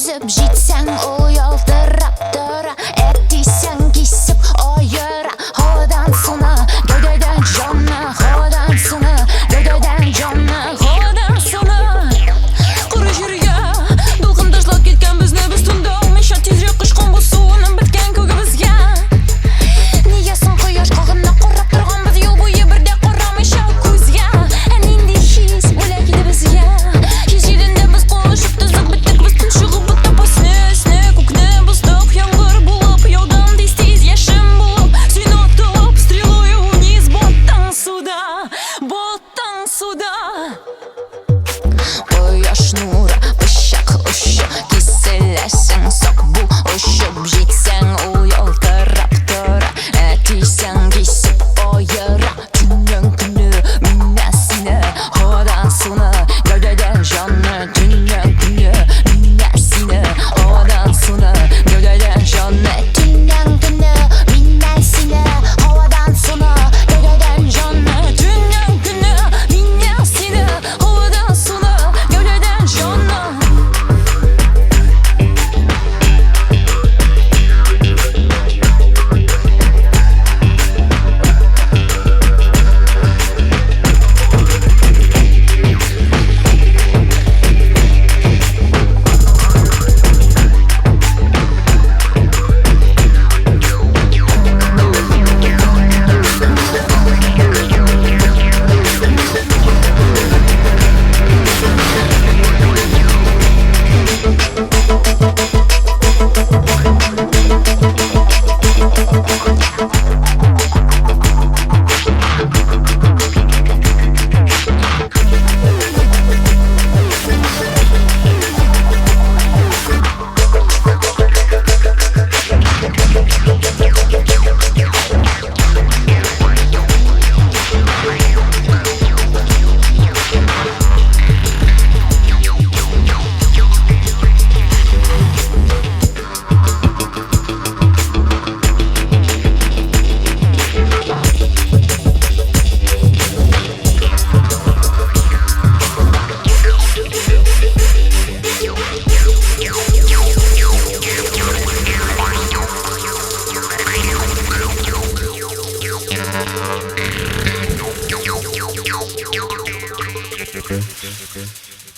Kesip jitsang o yol taraftıra Ettiysen kesip o yara Havadan sana gövdeden canına Havadan sana gövdeden canına Havadan sana Kuru jirga Dolqin tashlab ketgan bizni biz tunda Olmisha tezroq qishqin bu suvini bitgan ko'gi bizga Nega so'ng quyosh qog'inda qorab turgan biz yo'l bo'yi birda qoramisha ko'zga Endi his bo'lakdi bizga His yilida biz qo'shib tuzib bitdik biz tunshug'ib bitta posni ko'kni buzdiq yomg'ir bo'lib yog'dim tez yashim bo'lib Seni otib strelою вниз botdan suvda Quyosh nuri bishaq ushi kesillasang soq bu ushib jetsang u yo'l tarab tura Ettiysan kesib o yara Tundan kuni minnasini havadan suni gavdadan jonni Tundan kuni minnasini havadan suni gavdadan jonni Tundan kuni minnasini havadan suni gavdadan jonni Tundan kuni minnasini havadan suni gavdadan jonni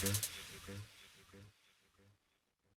Okay.